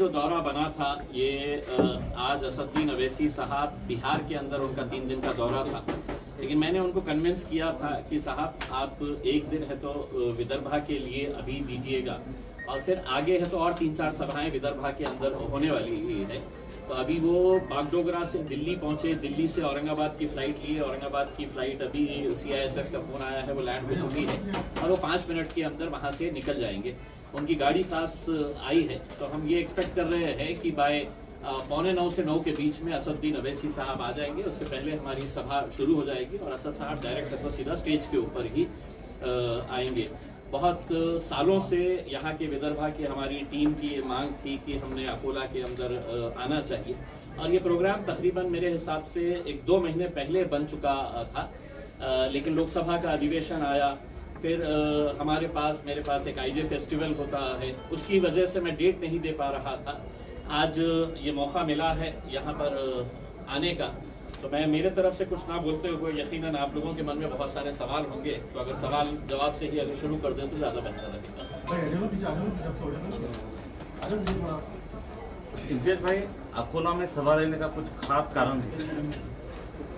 जो दौरा बना था ये आज असदुद्दीन अवैसी साहब बिहार के अंदर उनका 3 दिन का दौरा था, लेकिन मैंने उनको कन्विंस किया था कि साहब आप एक दिन है तो विदर्भा के लिए अभी दीजिएगा और फिर आगे है तो और 3-4 सभाएं विदर्भा के अंदर होने वाली है। तो अभी वो बागडोगरा से दिल्ली पहुंचे, दिल्ली से औरंगाबाद की फ़्लाइट लिए, औरंगाबाद की फ़्लाइट अभी CISF का फ़ोन आया है वो लैंड हो चुकी है और वो 5 मिनट के अंदर वहां से निकल जाएंगे। उनकी गाड़ी खास आई है तो हम ये एक्सपेक्ट कर रहे हैं कि बाय 8:45 से 9 के बीच में असदुद्दीन अवैसी साहब आ जाएंगे। उससे पहले हमारी सभा शुरू हो जाएगी और असद साहब डायरेक्ट तो सीधा स्टेज के ऊपर ही आएंगे। बहुत सालों से यहाँ के विदर्भा की हमारी टीम की ये मांग थी कि हमने अकोला के अंदर आना चाहिए और ये प्रोग्राम तकरीबन मेरे हिसाब से 1-2 महीने पहले बन चुका था, लेकिन लोकसभा का अधिवेशन आया, फिर मेरे पास एक IJ फेस्टिवल होता है, उसकी वजह से मैं डेट नहीं दे पा रहा था। आज ये मौका मिला है यहाँ पर आने का, तो मैं मेरे तरफ से कुछ ना बोलते हुए यकीनन आप लोगों के मन में बहुत सारे सवाल होंगे, तो अगर सवाल जवाब से ही अगर शुरू कर दें तो ज़्यादा बेहतर रहेगा। इम्तियाज भाई, अकोला में सभा लेने का कुछ खास कारण है?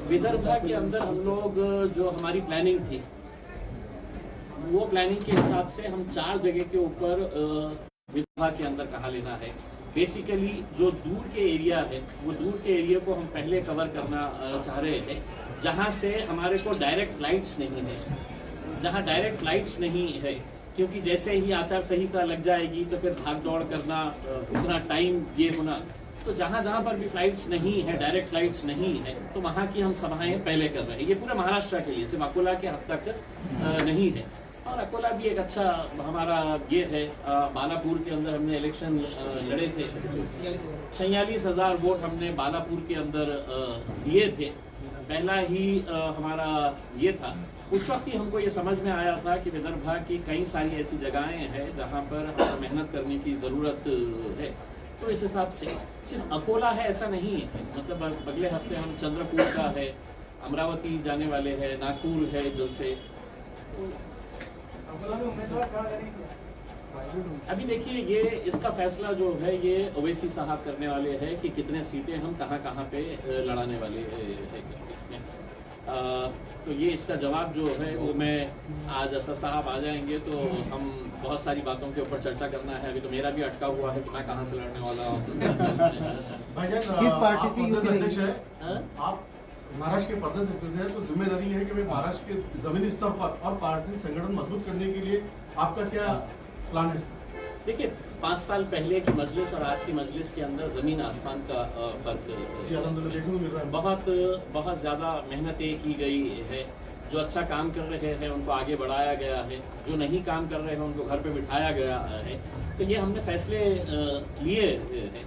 विदर्भा के अंदर हम लोग जो हमारी प्लानिंग थी वो प्लानिंग के हिसाब से हम 4 जगह के ऊपर विदर्भा के अंदर कहाँ लेना है। बेसिकली जो दूर के एरिया है वो दूर के एरिया को हम पहले कवर करना चाह रहे थे, जहाँ से हमारे को डायरेक्ट फ्लाइट्स नहीं है, जहाँ डायरेक्ट फ्लाइट्स नहीं है, क्योंकि जैसे ही आचार संहिता लग जाएगी तो फिर भाग दौड़ करना, उतना टाइम ये होना, तो जहाँ जहाँ पर भी फ्लाइट्स नहीं है, डायरेक्ट फ्लाइट्स नहीं है, तो वहाँ की हम सभाएं पहले कर रहे हैं। ये पूरे महाराष्ट्र के लिए, सिर्फ अकोला के हद तक नहीं है। और अकोला भी एक अच्छा हमारा ये है, बालापुर के अंदर हमने इलेक्शन लड़े थे, 46,000 वोट हमने बालापुर के अंदर दिए थे। पहला ही हमारा ये था, उस वक्त ही हमको ये समझ में आया था कि विदर्भा की कई सारी ऐसी जगहें हैं जहाँ पर मेहनत करने की ज़रूरत है। तो इस हिसाब से सिर्फ अकोला है ऐसा नहीं है, मतलब अगले हफ्ते हम चंद्रपुर का है, अमरावती जाने वाले हैं, नागपुर है जल से। अभी देखिए ये इसका फैसला जो है ये ओवैसी साहब करने वाले हैं कि कितने सीटें हम कहाँ पे लड़ाने वाले हैं इसमें। तो ये इसका जवाब जो है वो मैं आज असद साहब आ जाएंगे तो हम बहुत सारी बातों के ऊपर चर्चा करना है। अभी तो मेरा भी अटका हुआ है कि मैं कहाँ से लड़ने वाला हूँ। किस पार्टी से अध्यक्ष है आप? महाराष्ट्र के प्रदेश अध्यक्ष है, तो जिम्मेदारी है कि भाई महाराष्ट्र के जमीनी स्तर पर और पार्टी संगठन मजबूत करने के लिए आपका क्या प्लान है? देखिए 5 साल पहले की मजलिस और आज की मजलिस के अंदर ज़मीन आसमान का फ़र्क है। बहुत ज़्यादा मेहनतें की गई है। जो अच्छा काम कर रहे हैं उनको आगे बढ़ाया गया है, जो नहीं काम कर रहे हैं उनको घर पे बिठाया गया है। तो ये हमने फैसले लिए हैं।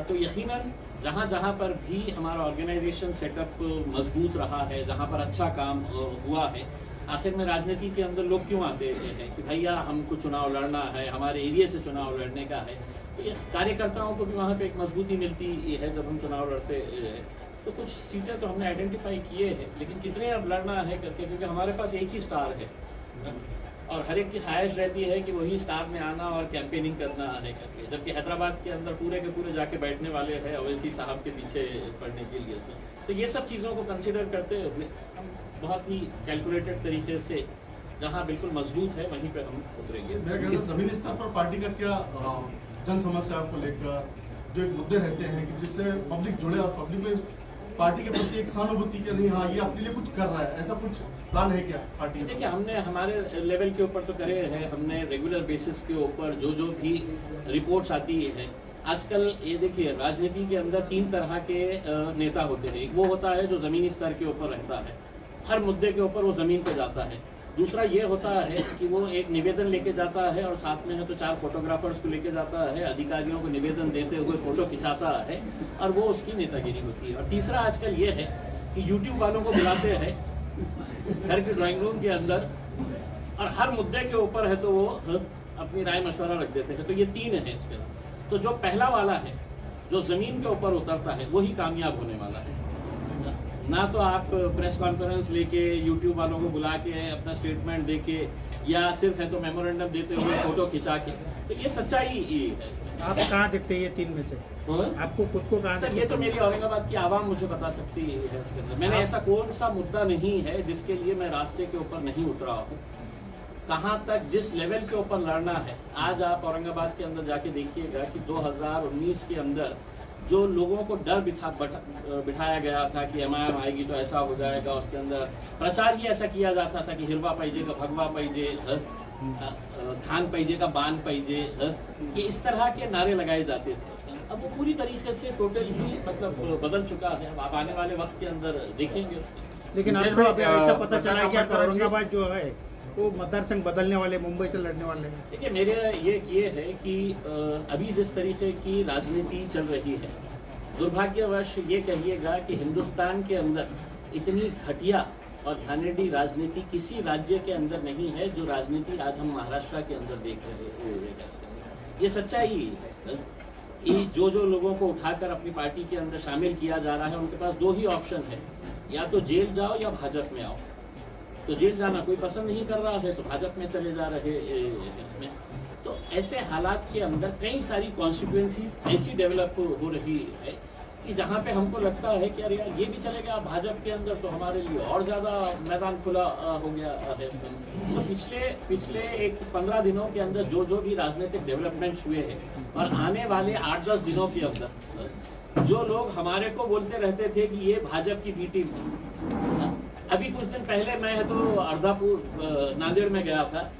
तो यकीनन जहाँ जहाँ पर भी हमारा ऑर्गेनाइजेशन सेटअप मजबूत रहा है, जहाँ पर अच्छा काम हुआ है, आखिर में राजनीति के अंदर लोग क्यों आते हैं कि भैया हमको चुनाव लड़ना है, हमारे एरिया से चुनाव लड़ने का है। तो ये कार्यकर्ताओं को भी वहाँ पे एक मजबूती मिलती है जब हम चुनाव लड़ते हैं। तो कुछ सीटें तो हमने आइडेंटिफाई किए हैं, लेकिन कितने अब लड़ना है करके, क्योंकि हमारे पास एक ही स्टार है और हर एक की ख्वाहिश रहती है कि वही स्टार में आना और कैंपेनिंग करना है करके, जबकि हैदराबाद के अंदर पूरे के पूरे जाके बैठने वाले हैं ओवैसी साहब के पीछे पढ़ने के लिए। तो ये सब चीज़ों को कंसिडर करते हुए हम बहुत ही कैलकुलेटेड तरीके से जहाँ बिल्कुल मजबूत है वहीं पे हम उतरेंगे। जमीनी स्तर पर पार्टी का क्या जन समस्या को लेकर जो एक मुद्दे रहते हैं कि जिससे पब्लिक जुड़े और पब्लिक में पार्टी के प्रति एक सहानुभूति के नहीं, हाँ ये अपने लिए कुछ कर रहा है, ऐसा कुछ प्लान है क्या पार्टी? देखिए हमने हमारे लेवल के ऊपर तो करे हैं, हमने रेगुलर बेसिस के ऊपर जो भी रिपोर्ट्स आती है। आजकल ये देखिए राजनीति के अंदर 3 तरह के नेता होते हैं। एक वो होता है जो ज़मीनी स्तर के ऊपर रहता है, हर मुद्दे के ऊपर वो ज़मीन पे जाता है। दूसरा ये होता है कि वो एक निवेदन लेके जाता है और साथ में है तो 4 फोटोग्राफर्स को लेके जाता है, अधिकारियों को निवेदन देते हुए फोटो खिंचाता है और वो उसकी नेतागिरी होती है। और तीसरा आजकल ये है कि यूट्यूब वालों को बुलाते हैं घर के ड्राइंग रूम के अंदर और हर मुद्दे के ऊपर है तो वो अपनी राय मशवरा रख देते हैं। तो ये 3 है इसके अंदर। तो जो पहला वाला है जो ज़मीन के ऊपर उतरता है वही कामयाब होने वाला है। ना तो आप प्रेस कॉन्फ्रेंस लेके यूट्यूब वालों को बुला के अपना स्टेटमेंट दे के, या सिर्फ है तो मेमोरेंडम देते हुए फोटो खिंचा के, तो ये सच्चाई है इसमें। आप कहाँ देखते हैं ये 3 में से? आपको खुद को कहाँ? सर ये तो मेरी औरंगाबाद की आवाम मुझे बता सकती है इसके अंदर। मैंने ऐसा कौन सा मुद्दा नहीं है जिसके लिए मैं रास्ते के ऊपर नहीं उतरा हूँ। कहाँ तक जिस लेवल के ऊपर लड़ना है, आज आप औरंगाबाद के अंदर जाके देखिएगा कि 2019 के अंदर जो लोगों को डर बिठाया गया था कि MIM आएगी तो ऐसा हो जाएगा, उसके अंदर प्रचार ही ऐसा किया जाता था कि हिरवा पाइजे का भगवा पाइजे, खान पाइजे का बान पाइजे, ये इस तरह के नारे लगाए जाते थे। अब वो पूरी तरीके से टोटल ही मतलब बदल चुका है। अब आप आने वाले वक्त के अंदर देखेंगे। लेकिन आपको अभी ऐसा पता चला है कि औरंगाबाद जो है वो मतदार संघ बदलने वाले, मुंबई से लड़ने वाले हैं। देखिए मेरे ये है कि अभी जिस तरीके की राजनीति चल रही है, दुर्भाग्यवश ये कहिएगा कि हिंदुस्तान के अंदर इतनी घटिया और घानेडी राजनीति किसी राज्य के अंदर नहीं है जो राजनीति आज हम महाराष्ट्र के अंदर देख रहे हैं। ये सच्चाई है। जो लोगों को उठाकर अपनी पार्टी के अंदर शामिल किया जा रहा है, उनके पास 2 ही ऑप्शन है, या तो जेल जाओ या भाजपा में आओ। तो जेल जाना कोई पसंद नहीं कर रहा है तो भाजपा में चले जा रहे हैं। तो ऐसे हालात के अंदर कई सारी कॉन्स्टिट्यूएंसीज ऐसी डेवलप हो रही है कि जहाँ पे हमको लगता है कि अरे यार ये भी चलेगा भाजपा के अंदर तो हमारे लिए और ज़्यादा मैदान खुला हो गया है। तो पिछले एक 15 दिनों के अंदर जो भी राजनीतिक डेवलपमेंट्स हुए हैं, और आने वाले 8-10 दिनों के अंदर जो लोग हमारे को बोलते रहते थे कि ये भाजपा की बी टीम है। अभी कुछ दिन पहले मैं तो अर्धापुर नांदेड़ में गया था,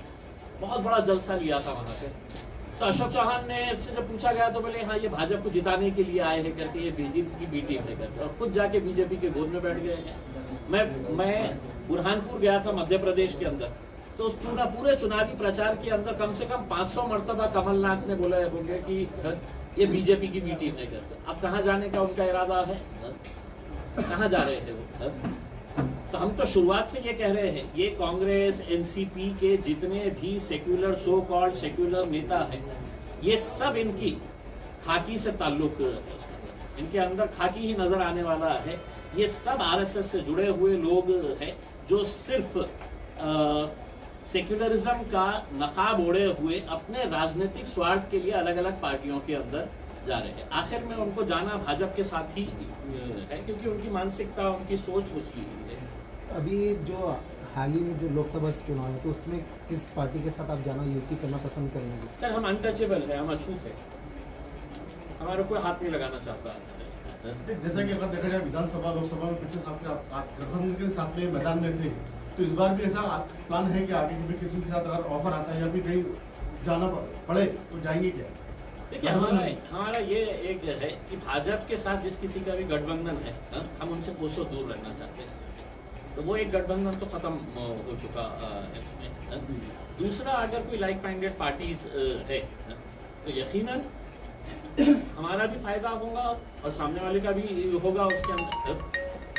बहुत बड़ा जलसा लिया था वहाँ पे। तो अशोक चौहान ने से जब पूछा गया तो बोले हाँ ये भाजपा को जिताने के लिए आए हैं करके, ये बीजेपी की बी टीम है करके, और खुद जाके बीजेपी के गोद में बैठ गए हैं। मैं बुरहानपुर गया था मध्य प्रदेश के अंदर, तो उस पूरे चुनावी प्रचार के अंदर कम से कम 500 मरतबा कमलनाथ ने बोला होंगे कि ये बीजेपी की बी टीम है करके। अब कहाँ जाने का उनका इरादा है, कहाँ जा रहे थे वो? तो हम तो शुरुआत से ये कह रहे हैं, ये कांग्रेस एनसीपी के जितने भी सेक्युलर सो कॉल्ड सेक्युलर नेता हैं, ये सब इनकी खाकी से ताल्लुक है। इनके अंदर खाकी ही नजर आने वाला है। ये सब आरएसएस से जुड़े हुए लोग हैं जो सिर्फ सेक्युलरिज्म का नकाब ओढ़े हुए अपने राजनीतिक स्वार्थ के लिए अलग अलग पार्टियों के अंदर जा रहे हैं। आखिर में उनको जाना भाजपा के साथ ही है, क्योंकि उनकी मानसिकता, उनकी सोच होती है। अभी जो हाल ही में जो लोकसभा चुनाव है, तो उसमें किस पार्टी के साथ आप जाना युति करना पसंद करेंगे? सर हम अनटचेबल है, हम अछूत है, हमारा कोई हाथ नहीं लगाना चाहता। जैसा कि अगर देखा जाए विधानसभा लोकसभा में पिछले गठबंधन के साथ में मैदान में थे, तो इस बार भी ऐसा प्लान है कि आगे भी किसी के साथ अगर ऑफर आता है या फिर कहीं जाना पड़े तो जाएंगे क्या? देखिए हमारा ये एक है कि भाजपा के साथ जिस किसी का भी गठबंधन है, हम उनसे कोसों दूर रहना चाहते हैं। तो वो एक गठबंधन तो खत्म हो चुका है उसमें। दूसरा, अगर कोई लाइक माइंडेड पार्टीज है तो यकीनन हमारा भी फायदा होगा और सामने वाले का भी होगा उसके अंदर।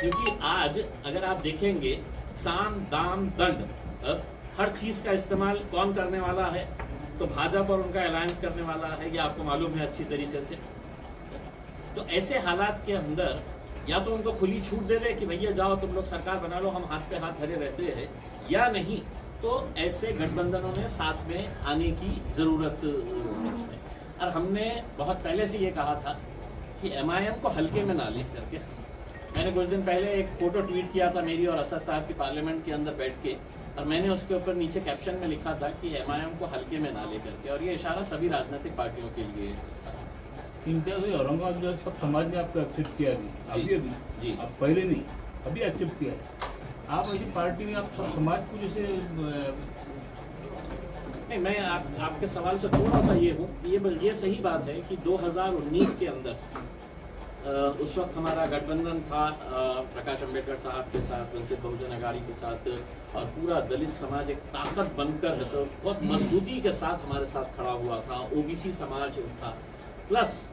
क्योंकि आज अगर आप देखेंगे साम दाम दंड हर चीज का इस्तेमाल कौन करने वाला है, तो भाजपा और उनका अलायंस करने वाला है, ये आपको मालूम है अच्छी तरीके से। तो ऐसे हालात के अंदर या तो उनको खुली छूट दे दे कि भैया जाओ तुम लोग सरकार बना लो, हम हाथ पे हाथ धरे रहते हैं, या नहीं तो ऐसे गठबंधनों में साथ में आने की जरूरत है। और हमने बहुत पहले से ये कहा था कि MIM को हल्के में ना ले करके। मैंने कुछ दिन पहले एक फोटो ट्वीट किया था मेरी और असद साहब की पार्लियामेंट के अंदर बैठ के, और मैंने उसके ऊपर नीचे कैप्शन में लिखा था कि MIM को हल्के में ना ले करके, और ये इशारा सभी राजनीतिक पार्टियों के लिए। इम्तियाज औरंगाबाद जो सब समाज ने आपको एक्सेप्ट किया अभी जी। अब पहले नहीं, अभी एक्सेप्ट किया। आप ऐसी पार्टी में आप समाज को जैसे नहीं, मैं आपके सवाल से थोड़ा सा ये हूँ, ये सही बात है कि 2019 के अंदर उस वक्त हमारा गठबंधन था प्रकाश अम्बेडकर साहब के साथ, वंचित बहुजन अघाड़ी के साथ, और पूरा दलित समाज एक ताकत बनकर तो बहुत मजबूती के साथ हमारे साथ खड़ा हुआ था। OBC समाज था, प्लस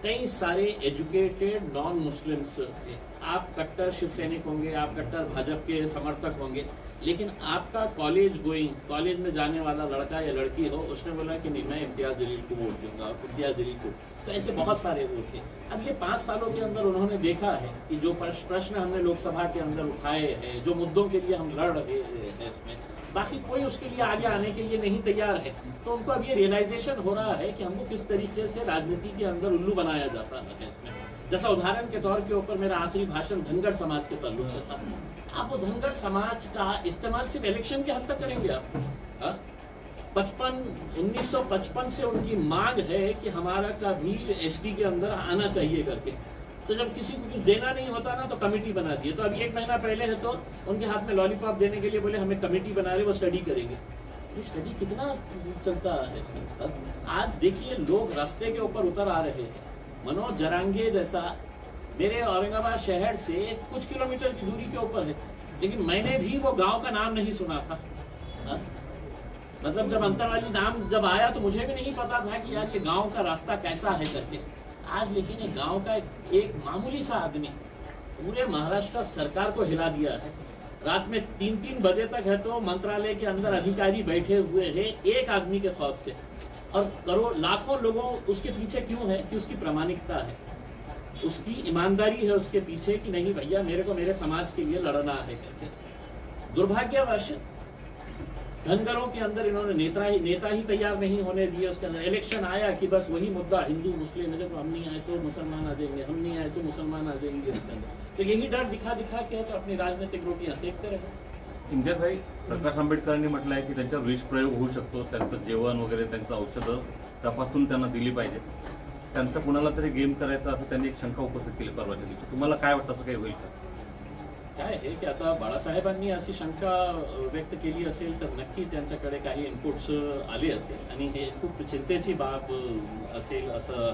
कई सारे एजुकेटेड नॉन मुस्लिम्स थे। आप कट्टर शिवसैनिक होंगे, आप कट्टर भाजपा के समर्थक होंगे, लेकिन आपका कॉलेज में जाने वाला लड़का या लड़की हो, उसने बोला कि नहीं मैं इम्तियाज जलील को वोट दूंगा, इम्तियाज जलील को। तो ऐसे बहुत सारे वोट थे। अब ये 5 सालों के अंदर उन्होंने देखा है कि जो प्रश्न हमने लोकसभा के अंदर उठाए हैं, जो मुद्दों के लिए हम लड़ रहे हैं, इसमें बाकी कोई उसके लिए आगे आने के लिए नहीं तैयार है। तो उनको अब ये रियलाइजेशन हो रहा है कि हमको किस तरीके से राजनीति के अंदर उल्लू बनाया जाता है इसमें। जैसा उदाहरण के तौर के ऊपर मेरा आखिरी भाषण धनगर समाज के ताल्लुक से था। आप वो धनगर समाज का इस्तेमाल सिर्फ इलेक्शन के हद तक करेंगे आप? 1955 से उनकी मांग है कि हमारा का भी एसटी के अंदर आना चाहिए करके। तो जब किसी को कुछ देना नहीं होता ना तो कमेटी बना दी है। तो अभी 1 महीना पहले है तो उनके हाथ में लॉलीपॉप देने के लिए बोले हमें कमेटी बना रहे, वो स्टडी करेंगे। ये स्टडी कितना चलता है इसमें? आज देखिए लोग रास्ते के ऊपर उतर आ रहे हैं। मनोज जरांगे जैसा मेरे औरंगाबाद शहर से कुछ किलोमीटर की दूरी के ऊपर है, लेकिन मैंने भी वो गांव का नाम नहीं सुना था। मतलब जब अंतरवाली नाम जब आया तो मुझे भी नहीं पता था कि यार ये गांव का रास्ता कैसा है करके। आज लेकिन ये गांव का एक मामूली सा आदमी पूरे महाराष्ट्र सरकार को हिला दिया है। रात में 3-3 बजे तक है तो मंत्रालय के अंदर अधिकारी बैठे हुए हैं एक आदमी के खौफ से, और लाखों लोगों उसके पीछे क्यों है? कि उसकी प्रामाणिकता है, उसकी ईमानदारी है उसके पीछे कि नहीं भैया मेरे को मेरे समाज के लिए लड़ना है करके। दुर्भाग्यवश धनगरों के अंदर इन्होंने नेता ही तैयार नहीं होने दिए। उसके अंदर इलेक्शन आया कि बस वही मुद्दा हिंदू मुस्लिम, जब हम नहीं आए तो मुसलमान आ जाएंगे, हम नहीं आए तो मुसलमान आ जाएंगे इसके अंदर। तो यही डर दिखा के तो अपनी राजनीतिक रोटियां सेकते रहे। इंदिरा भाई, प्रकाश आंबेडकरांनी म्हटलं आहे की त्यांच्यावर विष प्रयोग होऊ शकतो, त्यांचं जेवण वगैरे त्यांचं औषधं तपासून त्यांना दिली पाहिजे, त्यांचं कुणाला तरी गेम करायचं असं त्यांनी एक शंका उपस्थित केली परवाच्या दिवशी। तुम्हाला काय वाटतं असं काही होईल का? काय आहे की आता बाळासाहेबांनी अशी शंका व्यक्त केली असेल तर नक्की त्यांच्याकडे काही इनपुट्स आले असेल आणि हे खूप चिंतेची बाब असेल असं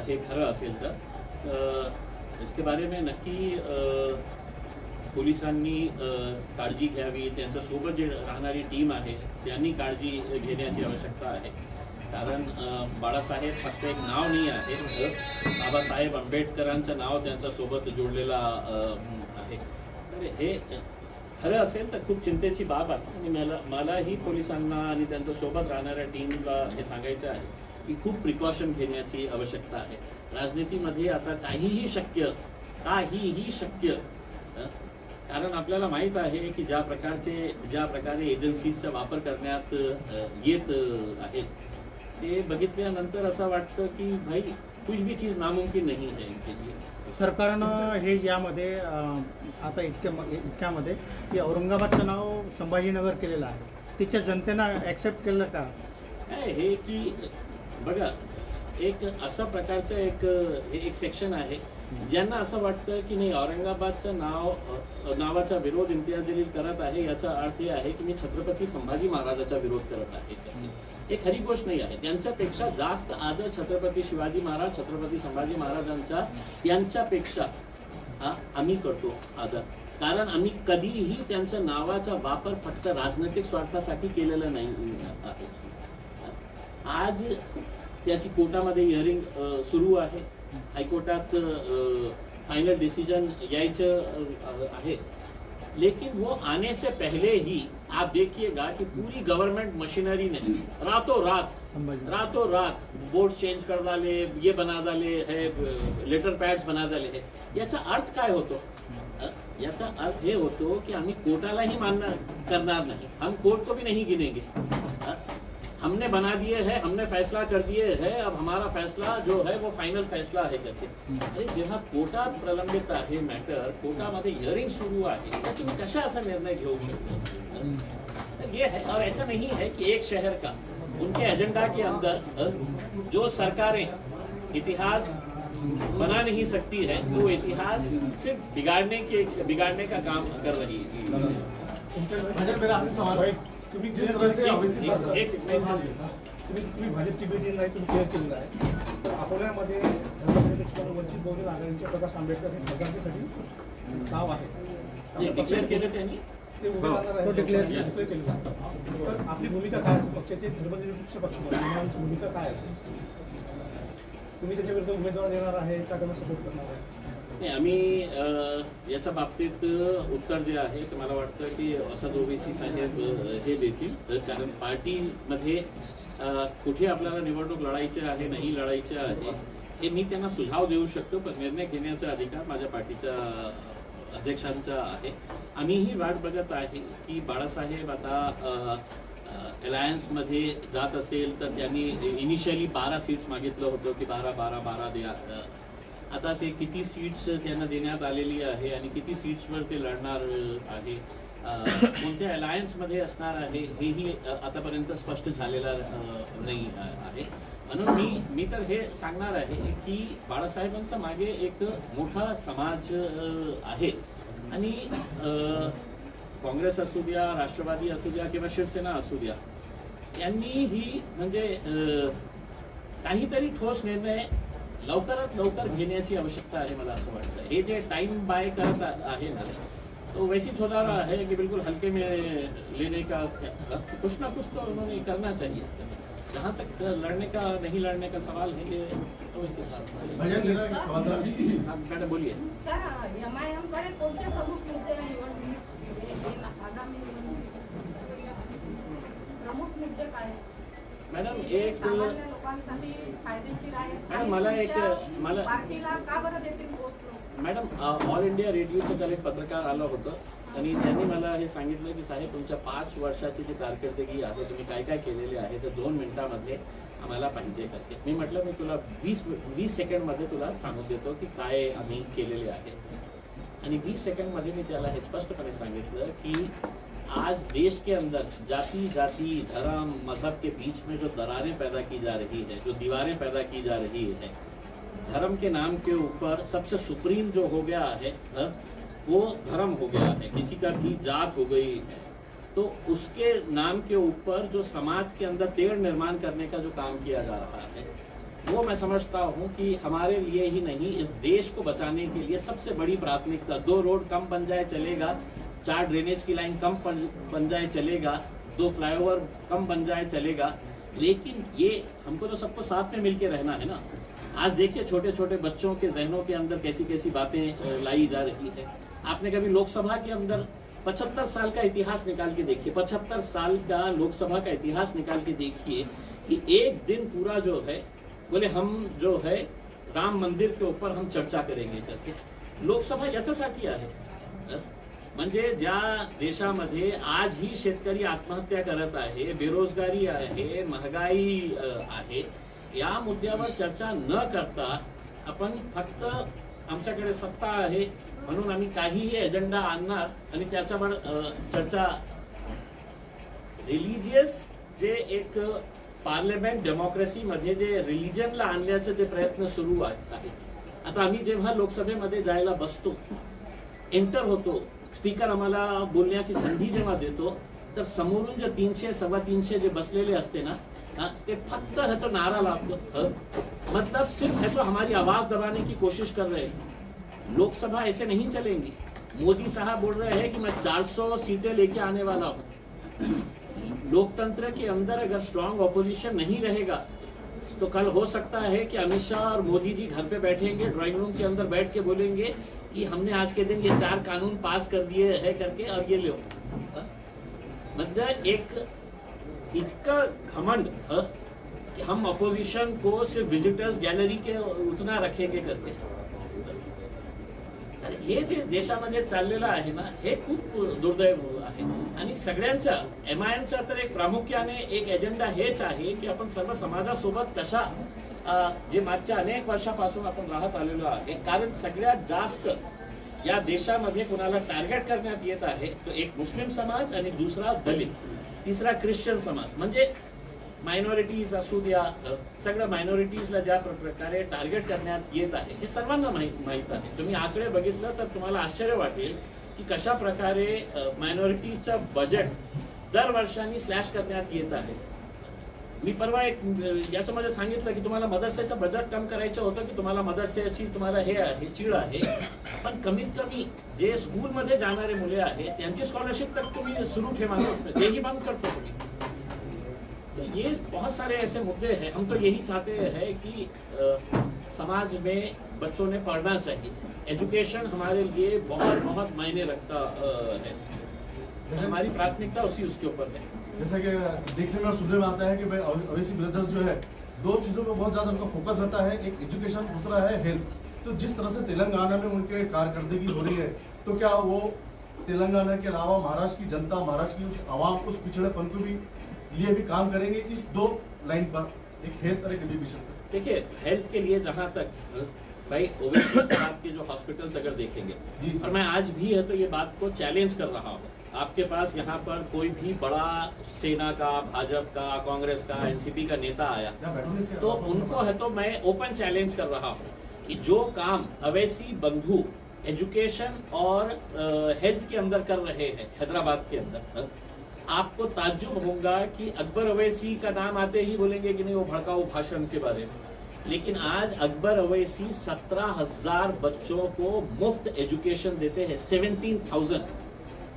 हे खरं असेल तर इसके बारे में नक्की पोलिसांनी काळजी घ्यावी। त्यांच्यासोबत जे राहणारी टीम आहे त्यांनी काळजी घेण्याची आवश्यकता आहे। कारण बाळासाहेब फक्त एक नाव नाही आहे, बाबासाहेब आंबेडकरांचं नाव त्यांच्यासोबत जोडलेलं आहे। तर हे खरं असेल तर खूप चिंतेची बाब आहे आणि मलाही पोलिसांना आणि त्यांच्यासोबत राहणाऱ्या टीमला हे सांगायचं आहे की खूप प्रिकॉशन घेण्याची आवश्यकता आहे। राजनीतीमध्ये आता काहीही शक्य कारण आपल्याला माहीत आहे की ज्या प्रकारे एजन्सीजचा वापर करण्यात येत आहे ते बघितल्यानंतर असं वाटतं की भाई कुछ भी चीज नामुमकिन नहीं है इनके लिए। सरकारनं हे यामध्ये आता इतक्यामध्ये की औरंगाबादचं नाव संभाजीनगर केलेलं आहे, तिच्या जनतेनं ॲक्सेप्ट केलं का? काय हे की बघा एक अशा प्रकारचं एक सेक्शन आहे ज्यांना असं वाटतं की नाही औरंगाबादचं नावाचा विरोध इम्तियाज जलील करत आहे, याचा अर्थ हे आहे की मी छत्रपती संभाजी महाराजाचा विरोध करत आहे। हे खरी गोष्ट नाही आहे। त्यांच्यापेक्षा जास्त आदर छत्रपती शिवाजी महाराज, छत्रपती संभाजी महाराजांचा यांच्यापेक्षा आम्ही करतो आदर, कारण आम्ही कधीही त्यांच्या नावाचा वापर फक्त राजनैतिक स्वार्थासाठी केलेला नाही आहे। आज त्याची कोर्टामध्ये हिअरिंग सुरू आहे, हाईकोर्टात फाइनल डिसीजन यायचं आहे, लेकिन वो आने से पहले ही आप देखिएगा कि पूरी गवर्नमेंट मशीनरी ने रातों रात बोर्ड चेंज कर डाले, ये बना डाले है, लेटर पैड्स बना डाले है। याचा अर्थ काय होतो? याचा अर्थ हे होतो की आम्ही कोर्टालाही मान्य करणार नाही, हम कोर्ट को भी नहीं गिनेंगे। हमने बना दिए हैं, हमने फैसला कर दिए हैं, अब हमारा फैसला जो है वो फाइनल फैसला है करके। अरे जेव्हा कोर्टात प्रलंबित आहे मॅटर, कोर्टामध्ये हिअरिंग सुरू आहे, तर तुम्ही कशा असा निर्णय घेऊ शकता? ये है, और ऐसा नहीं है कि एक शहर का उनके एजेंडा के अंदर जो सरकारें इतिहास बना नहीं सकती है वो इतिहास सिर्फ बिगाड़ने का काम कर रही है। मेरा आखिरी सवाल है, तुम्ही जिस तरह से तुम्ही भाजपची भेटी नाही तुम्ही क्लिअर केलेलं आहे, तर अकोल्यामध्ये वंचित बहुजन आघाडीचे प्रकाश आंबेडकर हे खासदारकीसाठी नाव आहे, डिक्लेअर केलं त्यांनी, ते उभे राहणार आहे, डिक्लेअर केलेलं आहे। तर आपली भूमिका काय असेल? पक्षाचे धर्मनिरपेक्ष पक्ष म्हणून भूमिका काय असेल? तुम्ही त्याच्या विरुद्ध उमेदवार देणार आहे का त्यांना सपोर्ट करणार आहे? नाही, आम्ही याच्या बाबतीत उत्तर जे आहे ते मला वाटतं की असद ओवेसी साहेब हे देतील, कारण पार्टीमध्ये कुठे आपल्याला निवडणूक लढायची आहे नाही लढायची आहे हे मी त्यांना सुझाव देऊ शकतो, पण निर्णय घेण्याचा अधिकार माझ्या पार्टीच्या अध्यक्षांचा आहे. आम्हीही वाट बघत आहे की बाळासाहेब आता अलायन्समध्ये जात असेल तर त्यांनी इनिशियली 12 सीट्स मागितलं होतं की 12 द्या. आता ते किती सीट्स त्यांना देण्यात आलेली आहे आणि किती सीट्सवर ते लढणार आहे, कोणत्या अलायन्समध्ये असणार आहे हेही आतापर्यंत स्पष्ट झालेलं नाही आहे. म्हणून मी तर हे सांगणार आहे की बाळासाहेबांच्या मागे एक मोठा समाज आहे आणि काँग्रेस असू द्या, राष्ट्रवादी असू द्या किंवा शिवसेना असू द्या, यांनी ही म्हणजे काहीतरी ठोस निर्णय लवकरात लवकर घेण्याची आवश्यकता आहे. मला असं वाटतं हे जे टाइम बाय करत आहे ना तो वैसे हो रहा है कि बिल्कुल हल्के में लेने का कुछ ना कुछ तो उन्होंने करना चाहिए. जहाँ तक लड़ने का नहीं लड़ने का सवाल है ये तो वैसे भजन मेरा एक सवाल था. मैडम बोलिए. सर, MIM कडे कोणते प्रमुख मुद्दे निवडणुकीत आगामी प्रमुख मुद्दे काय? मॅडम एक सामान्य लोकांसाठी फायदेशीर आहे मॅडम, मला मला पार्टीला का बरं देतील वोट? मॅडम, ऑल इंडिया रेडिओचं काल एक पत्रकार आलं होतं आणि त्यांनी मला हे सांगितलं की साहेब तुमच्या 5 वर्षाची जी कारकिर्दगी आहे तुम्ही काय काय केलेले आहे तर 2 मिनिटांमध्ये आम्हाला पाहिजे करते. मी म्हटलं मी तुला 20 सेकंडमध्ये तुला सांगून देतो की काय आम्ही केलेले आहे. आणि 20 सेकंडमध्ये मी त्याला हे स्पष्टपणे सांगितलं की आज देश के अंदर जाति धर्म मजहब के बीच में जो दरारें पैदा की जा रही है, जो दीवारें पैदा की जा रही है, धर्म के नाम के ऊपर सबसे सुप्रीम जो हो गया है वो धर्म हो गया है, किसी का भी जात हो गई है, तो उसके नाम के ऊपर जो समाज के अंदर तेढ़ निर्माण करने का जो काम किया जा रहा है वो मैं समझता हूँ कि हमारे लिए ही नहीं इस देश को बचाने के लिए सबसे बड़ी प्राथमिकता. 2 रोड कम बन जाए चलेगा, 4 ड्रेनेज की लाइन कम बन जाए चलेगा, 2 फ्लाईओवर कम बन जाए चलेगा, लेकिन ये हमको तो सबको साथ में मिलके रहना है ना. आज देखिए छोटे छोटे बच्चों के जहनों के अंदर कैसी कैसी बातें लाई जा रही है. आपने कभी लोकसभा के अंदर 75 साल का इतिहास निकाल के देखिए, 75 साल का लोकसभा का इतिहास निकाल के देखिए कि एक दिन पूरा जो है बोले हम जो है राम मंदिर के ऊपर हम चर्चा करेंगे करके. लोकसभा याच्यासाठी आहे. म्हणजे ज्या देशामध्ये आजही शेतकरी आत्महत्या करत आहे, बेरोजगारी आहे, महागाई आहे, या मुद्द्यावर चर्चा न करता आपण फक्त आमच्याकडे सत्ता आहे म्हणून आम्ही काहीही एजेंडा आणणार आणि त्याच्यावर चर्चा. रिलिजियस जे एक पार्लमेंट डेमोक्रेसीमध्ये जे रिलिजनला आणण्याचे जे प्रयत्न सुरू आहेत. आता आम्ही जेव्हा लोकसभेमध्ये जायला बसतो, एंटर होतो, स्पीकर आम्हाला बोलण्याची संधी जेव्हा देतो तर समोरून जे 300-325 जे बसलेले असते ना ते फक्त है तो नारा लावतो, मतलब सिर्फ है तो हमारी आवाज दबाने की कोशिश कर रहे हैं. लोकसभा ऐसे नहीं चलेंगी. मोदी साहब बोल रहे हैं कि मैं 400 सीटें लेके आने वाला हूं. लोकतंत्र के अंदर अगर स्ट्रांग ऑपोजिशन नहीं रहेगा तो कल हो सकता है कि अमित शाह और मोदी जी घर पे बैठेंगे, ड्राइंग रूम के अंदर बैठ के बोलेंगे कि हमने आज के दिन ये 4 कानून पास कर दिए हैं करके और ये लो. मतलब एक इतना घमंड कि हम अपोजिशन को सिर्फ विजिटर्स गॅलरी के उतना रखेंगे करके. तर हे जे देशामध्ये चाललेलं आहे ना हे खूप दुर्दैव आहे. आणि सगळ्यांच्या MIMचा तर एक प्रामुख्याने एक एजेंडा हेच आहे की आपण सर्व समाजासोबत कशा जे मागच्या अनेक वर्षापासून आपण राहत आलेलो आहे. कारण सगळ्यात जास्त या देशामध्ये कुणाला टार्गेट करण्यात येत आहे तो एक मुस्लिम समाज आणि दुसरा दलित, तिसरा ख्रिश्चन समाज. म्हणजे मायनॉरिटीज असू द्या, सगळ्या मायनॉरिटीजला ज्या प्रकारे टार्गेट करण्यात येत आहे हे सर्वांना माहीत आहे. तुम्ही आकडे बघितलं तर तुम्हाला आश्चर्य वाटेल की कशा प्रकारे मायनॉरिटीजचं बजेट दरवर्षांनी स्लॅश करण्यात येत आहे. मी परवा एक याच्यामध्ये सांगितलं की तुम्हाला मदरसेचं बजेट कम करायचं होतं की तुम्हाला मदरसेची तुम्हाला हे आहे चीड आहे, पण कमीत कमी जे स्कूलमध्ये जाणारे मुले आहेत त्यांची स्कॉलरशिप तक तुम्ही सुरू ठेवा, तेही बंद करतो तुम्ही. तो ये बहुत सारे ऐसे मुद्दे हैं. हम तो यही चाहते हैं कि समाज में बच्चों ने पढ़ना चाहिए। एजुकेशन हमारे लिए बहुत बहुत मायने रखता है, हमारी प्राथमिकता उसके ऊपर है। जैसा कि देखने में और सुनने में आता है कि भाई अवैसी ब्रदर्स जो है, दो चीज़ों पे बहुत ज़्यादा उनका फोकस रहता है, एक एजुकेशन, दूसरा है हेल्थ। तो जिस तरह से तेलंगाना में उनके कारकर्दगी हो रही है, तो क्या वो तेलंगाना के अलावा महाराष्ट्र की जनता, महाराष्ट्र की उस आवाम, उस पिछड़ेपन को भी लिए भी काम करेंगे इस दो लाइन पर, एक हेल्थ और एक एजुकेशन पर? देखिए, हेल्थ के लिए जहाँ तक भाई ओवैसी साहब के जो हॉस्पिटल्स अगर देखेंगे, जी। और मैं आज भी है तो ये बात को चैलेंज कर रहा हूँ, आपके पास यहाँ पर कोई भी बड़ा सेना का, भाजपा का, कांग्रेस का, एनसीपी का नेता आया तो उनको है तो मैं ओपन चैलेंज कर रहा हूँ कि जो काम अवैसी बंधु एजुकेशन और हेल्थ के अंदर कर रहे हैं हैदराबाद के अंदर, आपको ताज्जुब होगा कि अकबर अवैसी का नाम आते ही बोलेंगे कि नहीं वो भड़काऊ भाषण के बारे में, लेकिन आज अकबर अवैसी 17,000 बच्चों को मुफ्त एजुकेशन देते हैं, 17,000।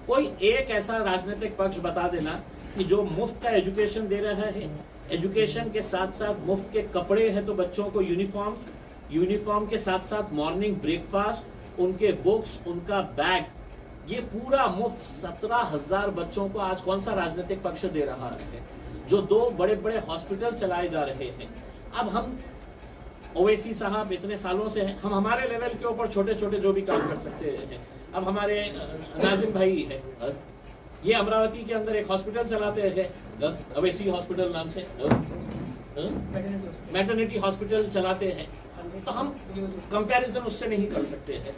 कोई एक ऐसा राजनीतिक पक्ष बता देना कि जो मुफ्त का एजुकेशन दे रहा है, एजुकेशन के साथ साथ मुफ्त के कपड़े हैं तो बच्चों को यूनिफॉर्म के साथ साथ मॉर्निंग ब्रेकफास्ट, उनके बुक्स, उनका बैग, ये पूरा मुफ्त 17,000 बच्चों को आज कौन सा राजनीतिक पक्ष दे रहा है? जो दो बड़े बड़े हॉस्पिटल चलाए जा रहे हैं। अब हम ओवैसी साहब इतने सालों से हैं, हम हमारे लेवल के ऊपर छोटे छोटे जो भी काम कर सकते हैं। अब हमारे नाजिम भाई है, ये अमरावती के अंदर एक हॉस्पिटल चलाते हैं अवैसी हॉस्पिटल नाम से, मैटरनिटी हॉस्पिटल चलाते हैं, तो हम कंपैरिजन उससे नहीं कर सकते हैं।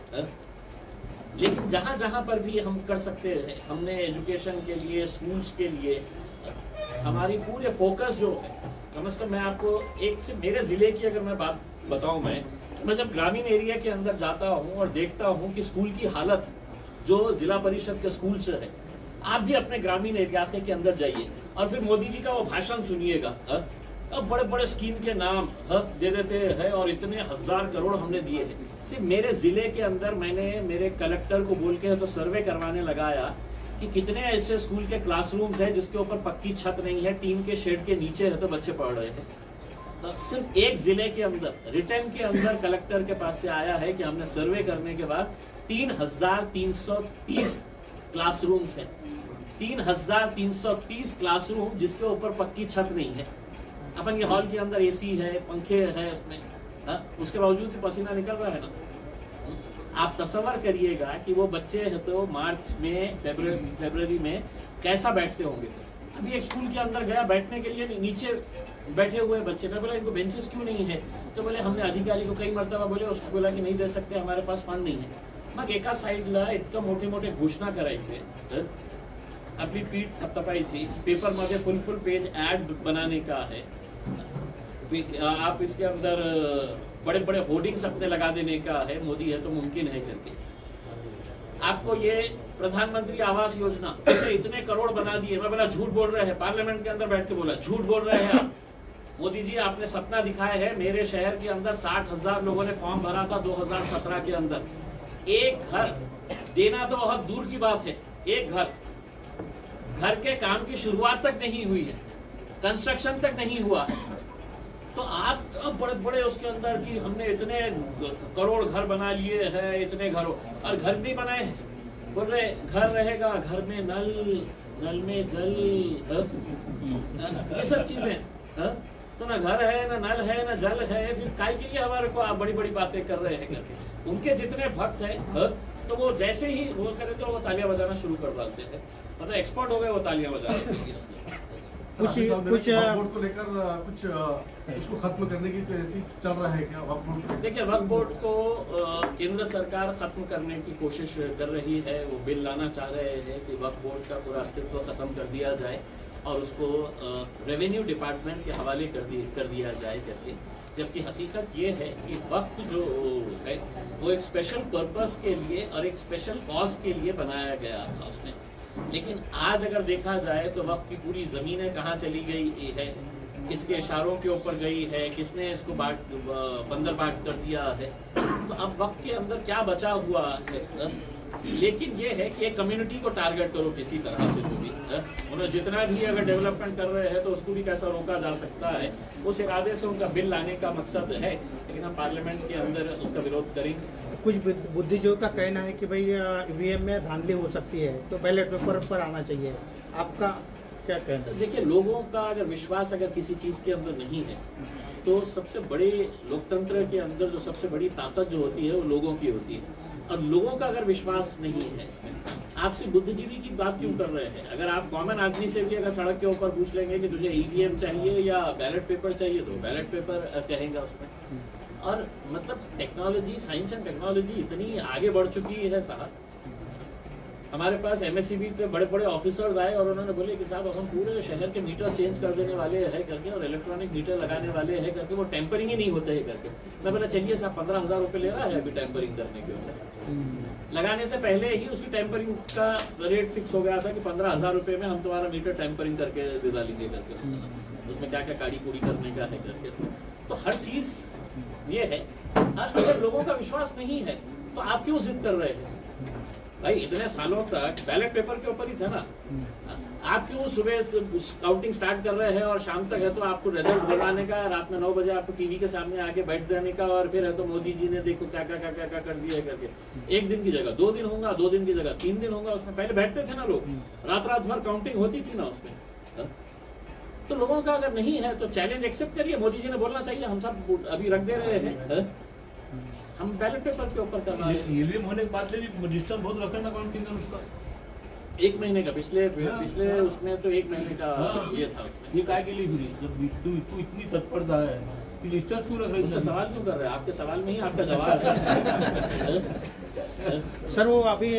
लेकिन जहां जहां पर भी हम कर सकते हैं, हमने एजुकेशन के लिए, स्कूल्स के लिए हमारी पूरे फोकस जो है, कम से कम मैं आपको एक से मेरे जिले की अगर मैं बात बताऊं, मैं जब ग्रामीण एरिया के अंदर जाता हूं और देखता हूं कि स्कूल की हालत जो जिला परिषद के स्कूल से है, आप भी अपने ग्रामीण एरिया के अंदर जाइए और फिर मोदी जी का वो भाषण सुनिएगा। अब बड़े बड़े स्कीम के नाम दे देते हैं और इतने 1,000 करोड़ हमने दिए हैं। सिर्फ मेरे जिले के अंदर मैंने मेरे कलेक्टर को बोल के तो सर्वे करवाने लगाया कि कितने ऐसे स्कूल के क्लासरूम्स हैं जिसके ऊपर पक्की छत नहीं है, टीन के शेड के नीचे है तो बच्चे पढ़ रहे हैं। तो सिर्फ एक जिले के अंदर रिटर्न के अंदर कलेक्टर के पास से आया है कि हमने सर्वे करने के बाद 3,330 क्लासरूम्स है, 3,330 क्लासरूम जिसके ऊपर पक्की छत नहीं है। अपन ये हॉल के अंदर एसी है, पंखे है उसमें, उसके बावजूद भी पसीना निकल रहा है ना। आप तस्वर करिएगा कि वो बच्चे है तो मार्च में, फरवरी में कैसा बैठते होंगे। अभी एक स्कूल के अंदर गया बैठने के लिए, नीचे बैठे हुए बच्चे, मैं बोला इनको बेंचेस क्यों नहीं है? तो बोले हमने अधिकारी को कई मरतबा बोले, उसको बोला कि नहीं दे सकते, हमारे पास फंड नहीं है। मग एका साईडला इतकं मोठे मोठे घोषणा करायचे, आपली पीठ थपथपायची, पेपर मध्ये फुल पेज ऐड बनाने का है, आप इसके अंदर बड़े बड़े होर्डिंग्स अपने लगा देने का है, मोदी है तो मुमकिन है करके। आपको ये प्रधानमंत्री आवास योजना इतने करोड़ बना दिए, मैं बोला झूठ बोल रहे हैं, पार्लियामेंट के अंदर बैठ के बोला झूठ बोल रहे हैं आप। मोदी जी आपने सपना दिखाया है, मेरे शहर के अंदर 60,000 लोगों ने फॉर्म भरा था 2017 के अंदर। एक घर देना तो बहुत दूर की बात है, एक घर के काम की शुरुआत तक नहीं हुई है, कंस्ट्रक्शन तक नहीं हुआ है। तो आप अब बड़े बड़े उसके अंदर कि हमने इतने करोड़ घर बना लिए हैं, इतने घरों, और घर नहीं बनाए हैं। बोल रहे घर रहेगा, घर में नल में जल, ये सब चीजें, तो ना घर है, ना नल है, ना जल है, फिर काय के लिए हमारे को आप बड़ी बड़ी बातें कर रहे हैं करके। उनके जितने भक्त हैं तो वो जैसे ही वो करे तो वो तालियां बजाना शुरू कर डालते हैं, मतलब एक्सपर्ट हो गए वो तालियां बजाने के लिए। कुछ वक्फ बोर्ड को लेकर कुछ इसको खत्म करने की ऐसी चल रहा है क्या वक्फ बोर्ड? देखिए, वक्फ बोर्ड को केंद्र सरकार खत्म करने की कोशिश कर रही है। वो बिल लाना चाह रहे हैं कि वक्फ बोर्ड का पूरा अस्तित्व खत्म कर दिया जाए और उसको रेवेन्यू डिपार्टमेंट के हवाले कर दिया जाए करके। जबकि हकीकत ये है कि वक्फ जो है वो एक स्पेशल पर्पस के लिए और एक स्पेशल कॉज के लिए बनाया गया था उसमें। लेकिन आज अगर देखा जाए तो वक्फ की पूरी ज़मीनें कहाँ चली गई है, किसके इशारों के ऊपर गई है, किसने इसको बंदर बाट कर दिया है। तो अब वक्फ के अंदर क्या बचा हुआ है? लेकिन ये है कि एक कम्युनिटी को टारगेट करो किसी तरह से जो भी उन्हें जितना भी अगर डेवलपमेंट कर रहे हैं तो उसको भी कैसा रोका जा सकता है, उस इरादे से उनका बिल लाने का मकसद है। लेकिन हम पार्लियामेंट के अंदर उसका विरोध करेंगे। कुछ बुद्धिजीवियों का कहना है कि भाई ईवीएम में धांधली हो सकती है तो बैलेट पेपर पर आना चाहिए, आपका क्या कहना है? देखिए, लोगों का अगर विश्वास अगर किसी चीज़ के अंदर नहीं है तो सबसे बड़े लोकतंत्र के अंदर जो सबसे बड़ी ताकत जो होती है वो लोगों की होती है। और लोगों का अगर विश्वास नहीं है, आपसे बुद्धिजीवी की बात क्यों कर रहे हैं? अगर आप कॉमन आदमी से भी अगर सड़क के ऊपर पूछ लेंगे कि तुझे ईवीएम चाहिए या बैलेट पेपर चाहिए तो बैलेट पेपर कहेंगे उसमें। और मतलब टेक्नोलॉजी, साइंस एंड टेक्नोलॉजी इतनी आगे बढ़ चुकी है साहब। हमारे पास एमएससीबी के बड़े बड़े ऑफिसर्स आए और उन्होंने बोले कि साहब हम पूरे शहर के मीटर चेंज कर देने वाले हैं करके और इलेक्ट्रॉनिक मीटर लगाने वाले हैं करके, वो टेम्परिंग ही नहीं होते है करके। मैं बोला चलिए साहब 15,000 रुपये ले रहा है अभी टेम्परिंग करने के ऊपर। लगाने से पहले ही उसकी टेम्परिंग का रेट फिक्स हो गया था कि 15,000 रुपये में हम तुम्हारा मीटर टेम्परिंग करके दिला लेंगे करके, उसमें क्या क्या काड़ी कूड़ी करने का है करके। तो हर चीज़ ये है। और अगर लोगों का विश्वास नहीं है तो आप क्यों जिद कर रहे हैं भाई? इतने सालों तक बैलेट पेपर के ऊपर ही था ना। आप क्यों सुबह काउंटिंग स्टार्ट कर रहे हैं और शाम तक है तो आपको रिजल्ट बताने का, रात में 9 बजे आपको टीवी के सामने आके बैठ जाने का, और फिर है तो मोदी जी ने देखो क्या क्या क्या क्या क्या कर दिया है करके। 1 दिन की जगह 2 दिन होगा, 2 दिन की जगह 3 दिन होगा। उसमें पहले बैठते थे ना लोग, रात भर काउंटिंग होती थी ना उसमें। तो लोगों का अगर नहीं है तो चैलेंज एक्सेप्ट करिए। मोदी जी ने बोलना चाहिए हम सब अभी रख दे रहे हैं, हम बैलेट पेपर के ऊपर करना है। ईवीएम होने के बाद से भी रजिस्टर बहुत रखना काउंटिंग का उसका 1 महीने का, पिछले उसमें तो 1 महीने का ये था। ये काय के लिए फिर जब तू इतनी तत्परता है कि रजिस्टर क्यों रख रही उससे सवाल क्यों कर रहे हैं? आपके सवाल में ही आपका जवाब है। सर वो अभी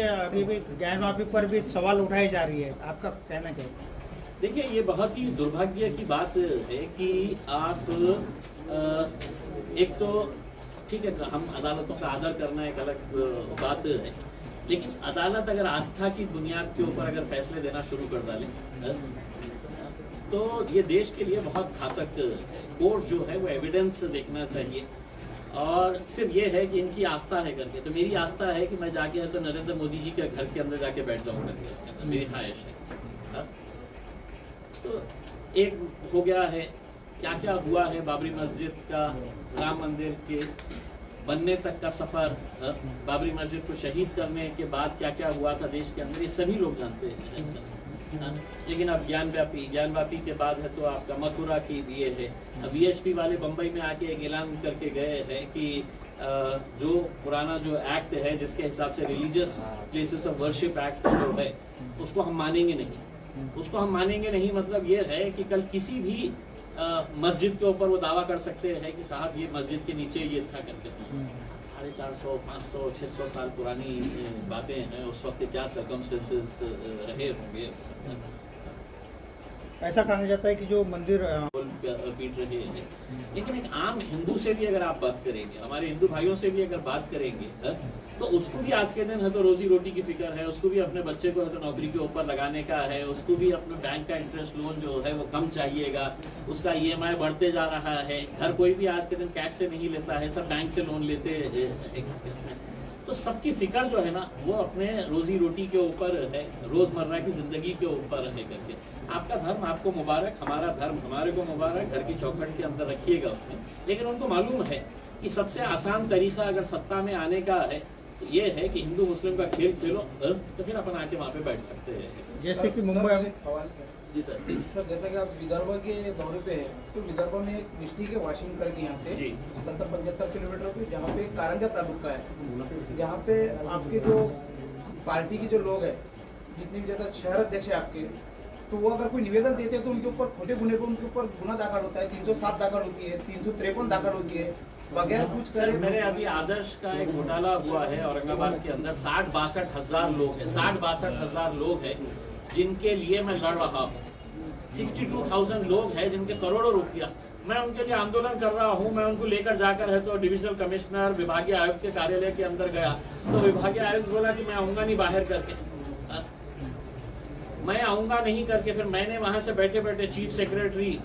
भी ज्ञानवापी पर भी सवाल उठाई जा रही है, आपका कहना क्या है? देखिए, ये बहुत ही दुर्भाग्य की बात है कि आप एक तो ठीक है, हम अदालतों का आदर करना एक अलग बात है, लेकिन अदालत अगर आस्था की बुनियाद के ऊपर अगर फैसले देना शुरू कर डाले तो ये देश के लिए बहुत घातक है। कोर्ट जो है वो एविडेंस देखना चाहिए, और सिर्फ ये है कि इनकी आस्था है करके। तो मेरी आस्था है कि मैं जाके है तो नरेंद्र मोदी जी के घर के अंदर जाके बैठ जाऊँ करके, उसके अंदर मेरी ख्वाहिश है। तो एक हो गया है, क्या क्या हुआ है बाबरी मस्जिद का, राम मंदिर के बनने तक का सफर, बाबरी मस्जिद को शहीद करने के बाद क्या क्या हुआ था देश के अंदर, ये सभी लोग जानते हैं। लेकिन अब ज्ञानवापी के बाद है तो आपका मथुरा की ये है। अब वीएचपी वाले बम्बई में आके एक ऐलान करके गए हैं कि जो पुराना जो एक्ट है जिसके हिसाब से religious places of worship act जो है उसको हम मानेंगे नहीं। उसको हम मानेंगे नहीं मतलब ये है कि कल किसी भी मस्जिद के ऊपर वो दावा कर सकते हैं कि साहब ये मस्जिद के नीचे ये था करके। 450, 500, 600 साल पुरानी बातें हैं, उस वक्त क्या सर्कमस्टेंसेस रहे होंगे। ऐसा कहा जाता है कि जो मंदिर पीट रहे हैं, लेकिन एक आम हिंदू से भी अगर आप बात करेंगे, हमारे हिंदू भाइयों से भी अगर बात करेंगे तो उसको भी आज के दिन है तो रोजी रोटी की फिक्र है, उसको भी अपने बच्चे को है तो नौकरी के ऊपर लगाने का है, उसको भी अपने बैंक का इंटरेस्ट लोन जो है वो कम चाहिएगा, उसका ईएमआई बढ़ते जा रहा है। घर कोई भी आज के दिन कैश से नहीं लेता है, सब बैंक से लोन लेते हैं। तो सबकी फिक्र जो है ना वो अपने रोजी रोटी के ऊपर है, रोजमर्रा की जिंदगी के ऊपर है करके। आपका धर्म आपको मुबारक, हमारा धर्म हमारे को मुबारक, घर की चौखट के अंदर रखिएगा उसमें। लेकिन उनको मालूम है कि सबसे आसान तरीका अगर सत्ता में आने का है तो ये है कि हिंदू मुस्लिम का खेल खेलो तो फिर अपन आके वहाँ पे बैठ सकते हैं। जैसे कि मुंबई में सवाल सर, जी सर। सर जैसा कि आप विदर्भ के दौरे पे हैं तो विदर्भ में एक डिस्ट्रिक्ट है वाशिम करके यहाँ से जी। 70-75 किलोमीटर पे, जहाँ पे कारंजा तालुका है, जहाँ पे आपके जो पार्टी के जो लोग हैं, जितने भी ज़्यादा शहर अध्यक्ष है आपके, तो वो अगर कोई निवेदन देते हैं तो उनके ऊपर खोटे गुने पर उनके ऊपर गुना दाखिल होता है। 307 दाखिल होती है, 353 दाखिल होती है, बगैर कुछ सर करे। मेरे अभी आदर्श का एक घोटाला हुआ है औरंगाबाद के अंदर, 60-62 हजार लोग हैं, 60-62 हजार लोग हैं जिनके लिए मैं लड़ रहा हूँ। 62,000 लोग हैं जिनके करोड़ों रुपया, मैं उनके लिए आंदोलन कर रहा हूँ। मैं उनको लेकर जाकर है तो डिविजनल कमिश्नर विभागीय आयुक्त के कार्यालय के अंदर गया तो विभागीय आयुक्त बोला कि मैं आऊंगा नहीं बाहर करके, मैं आऊंगा नहीं करके। फिर मैंने वहां से बैठे बैठे चीफ सेक्रेटरी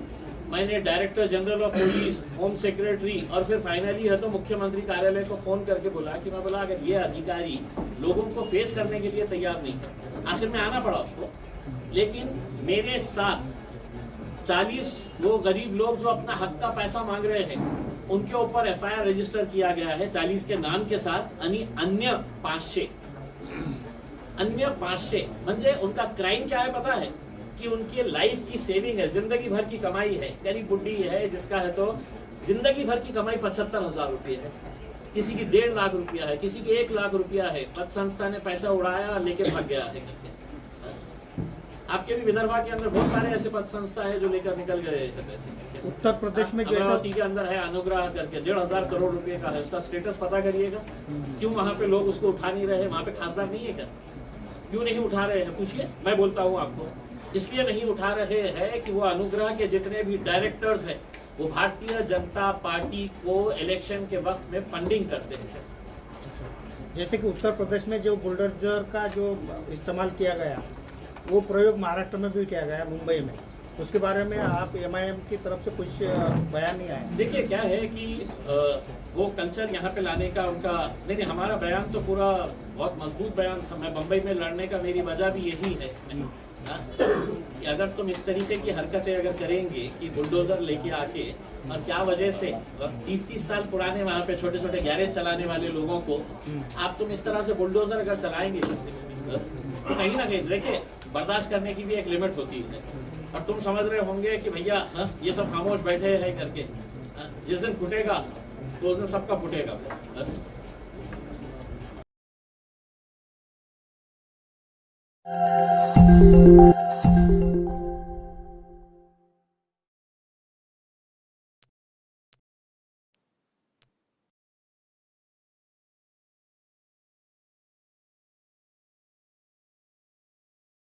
मैंने director general of police, home secretary और फिर फाइनली है तो मुख्यमंत्री कार्यालय को फोन करके बोला कि मैं बोला अगर ये अधिकारी लोगों को फेस करने के लिए तैयार नहीं है, आखिर में आना पड़ा उसको। लेकिन मेरे साथ 40 वो गरीब लोग जो अपना हक का पैसा मांग रहे हैं, उनके ऊपर FIR रजिस्टर किया गया है 40 के नाम के साथ, आणि अन्य 500 म्हणजे उनका क्राइम क्या है पता है कि उनकी लाइफ की सेविंग है, जिंदगी भर की कमाई है। गरीब बुढ़ी है जिसका है तो जिंदगी भर की कमाई 75,000 रुपये है, किसी की 1.5 लाख रुपया है, किसी की 1 लाख रुपया है। पद संस्था ने पैसा उड़ाया लेके भाग गया है करके। आपके भी विदर्भा के अंदर बहुत सारे ऐसे पद संस्था है जो लेकर निकल गए थे पैसे। उत्तर प्रदेश में अमरावती के अंदर है अनुग्रह करके 1,500 करोड़ रुपए का है, उसका स्टेटस पता करिएगा। क्यों वहां पे लोग उसको उठा नहीं रहे? वहां पे खासदार नहीं है क्या? क्यों नहीं उठा रहे हैं? पूछिए, मैं बोलता हूँ आपको। इसलिए नहीं उठा रहे हैं कि वो अनुग्रह के जितने भी डायरेक्टर्स हैं वो भारतीय जनता पार्टी को इलेक्शन के वक्त में फंडिंग करते हैं। जैसे कि उत्तर प्रदेश में जो बुलडोजर का जो इस्तेमाल किया गया, वो प्रयोग महाराष्ट्र में भी किया गया, मुंबई में। उसके बारे में आप MIM की तरफ से कुछ बयान नहीं आया? देखिए क्या है कि वो कल्चर यहाँ पे लाने का उनका नहीं, हमारा बयान तो पूरा बहुत मजबूत बयान था। मैं बम्बई में लड़ने का मेरी वजह भी यही है कि अगर तुम इस तरीके की हरकतें अगर करेंगे कि बुलडोजर लेके आके, और क्या वजह से 30-30 साल पुराने वहाँ पे छोटे छोटे गैरेज चलाने वाले लोगों को आप तुम इस तरह से बुलडोजर अगर चलाएंगे तो कहीं ना कहीं देखिए बर्दाश्त करने की भी एक लिमिट होती है। और तुम समझ रहे होंगे कि भैया ये सब खामोश बैठे हैं करके, जिस दिन फूटेगा तो उस दिन सबका फूटेगा।